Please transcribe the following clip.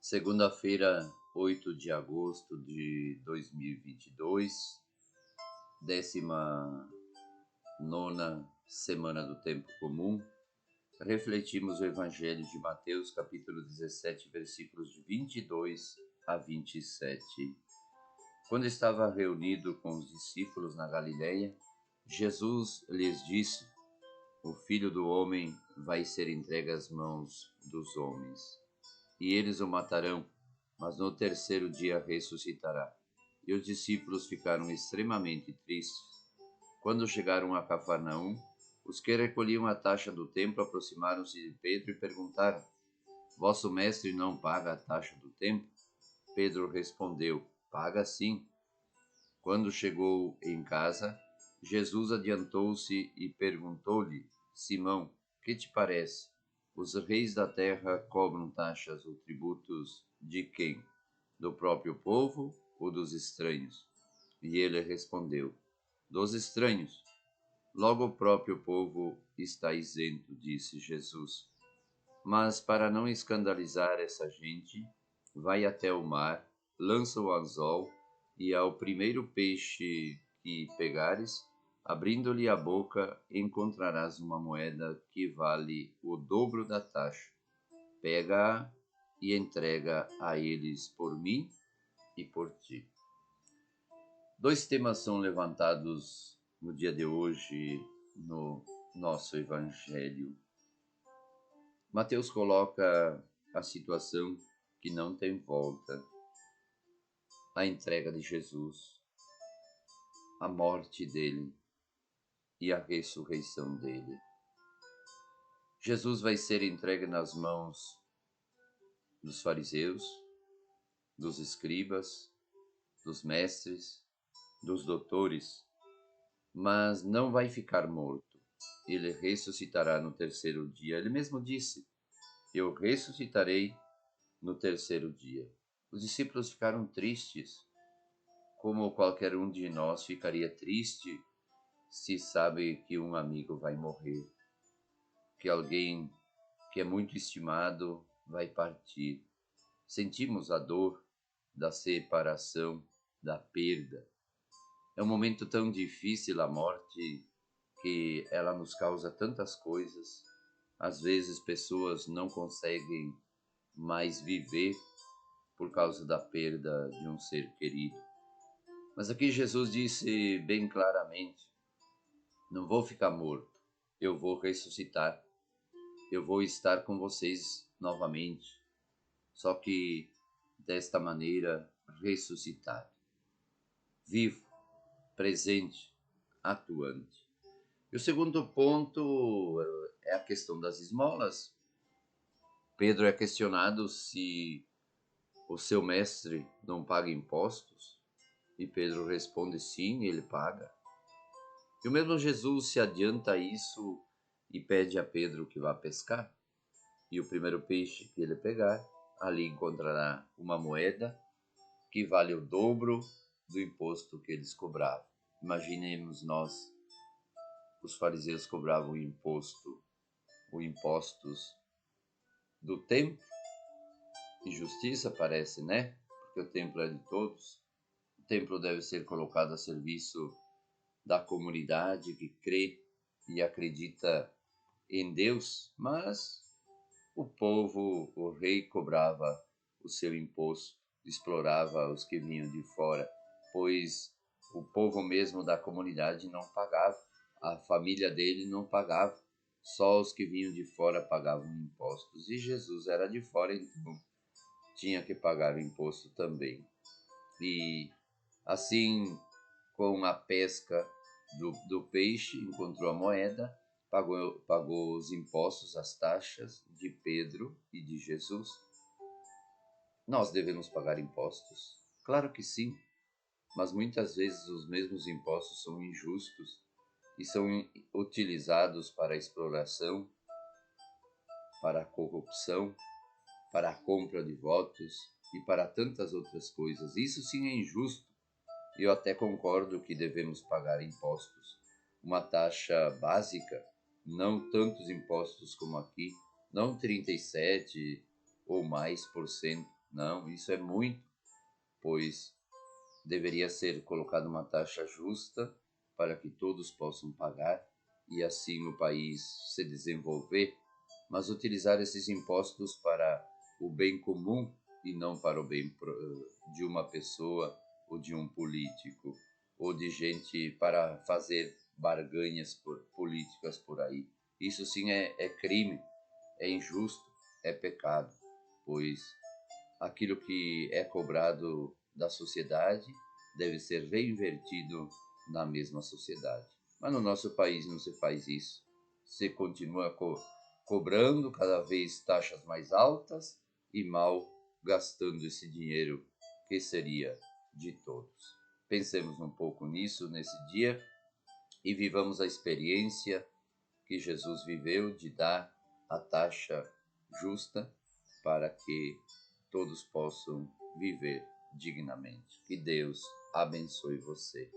Segunda-feira, 8 de agosto de 2022, 19ª semana do Tempo Comum. Refletimos o Evangelho de Mateus, capítulo 17, versículos de 22 a 27. Quando estava reunido com os discípulos na Galileia, Jesus lhes disse: O Filho do Homem vai ser entregue às mãos dos homens, e eles o matarão, mas no terceiro dia ressuscitará. E os discípulos ficaram extremamente tristes. Quando chegaram a Cafarnaum, os que recolhiam a taxa do templo aproximaram-se de Pedro e perguntaram: Vosso mestre não paga a taxa do templo? Pedro respondeu: Paga sim. Quando chegou em casa, Jesus adiantou-se e perguntou-lhe: Simão, que te parece? Os reis da terra cobram taxas ou tributos de quem? Do próprio povo ou dos estranhos? E ele respondeu: Dos estranhos. Logo o próprio povo está isento, disse Jesus. Mas para não escandalizar essa gente, vai até o mar, lança o anzol, e ao primeiro peixe que pegares, abrindo-lhe a boca, encontrarás uma moeda que vale o dobro da taxa. Pega-a e entrega a eles por mim e por ti. Dois temas são levantados no dia de hoje no nosso Evangelho. Mateus coloca a situação que não tem volta, a entrega de Jesus, a morte dele e a ressurreição dele. Jesus vai ser entregue nas mãos dos fariseus, dos escribas, dos mestres, dos doutores, mas não vai ficar morto. Ele ressuscitará no terceiro dia. Ele mesmo disse: Eu ressuscitarei no terceiro dia. Os discípulos ficaram tristes, como qualquer um de nós ficaria triste se sabe que um amigo vai morrer, que alguém que é muito estimado vai partir. Sentimos a dor da separação, da perda. É um momento tão difícil a morte, que ela nos causa tantas coisas. Às vezes pessoas não conseguem mais viver por causa da perda de um ser querido. Mas aqui Jesus disse bem claramente: não vou ficar morto, eu vou ressuscitar, eu vou estar com vocês novamente, só que desta maneira ressuscitado, vivo, presente, atuante. E o segundo ponto é a questão das esmolas. Pedro é questionado se o seu mestre não paga impostos, e Pedro responde: sim, ele paga. E o mesmo Jesus se adianta a isso e pede a Pedro que vá pescar. E o primeiro peixe que ele pegar, ali encontrará uma moeda que vale o dobro do imposto que eles cobravam. Imaginemos nós, os fariseus cobravam os impostos do templo, injustiça parece, né? Porque o templo é de todos. O templo deve ser colocado a serviço da comunidade que crê e acredita em Deus, mas o povo, o rei cobrava o seu imposto, explorava os que vinham de fora, pois o povo mesmo da comunidade não pagava, a família dele não pagava, só os que vinham de fora pagavam impostos, e Jesus era de fora, então tinha que pagar o imposto também. E assim, com a pesca do peixe, encontrou a moeda, pagou os impostos, as taxas de Pedro e de Jesus. Nós devemos pagar impostos? Claro que sim, mas muitas vezes os mesmos impostos são injustos e são utilizados para a exploração, para a corrupção, para a compra de votos e para tantas outras coisas. Isso sim é injusto. Eu até concordo que devemos pagar impostos, uma taxa básica, não tantos impostos como aqui, não 37 ou mais por cento, Não, isso é muito, pois deveria ser colocada uma taxa justa para que todos possam pagar e assim o país se desenvolver, mas utilizar esses impostos para o bem comum e não para o bem de uma pessoa ou de um político ou de gente para fazer barganhas políticas por aí. Isso sim é crime, é injusto, é pecado, pois aquilo que é cobrado da sociedade deve ser reinvertido na mesma sociedade. Mas no nosso país não se faz isso. Se continua cobrando cada vez taxas mais altas e mal gastando esse dinheiro que seria de todos. Pensemos um pouco nisso nesse dia e vivamos a experiência que Jesus viveu de dar a taxa justa para que todos possam viver dignamente. Que Deus abençoe você.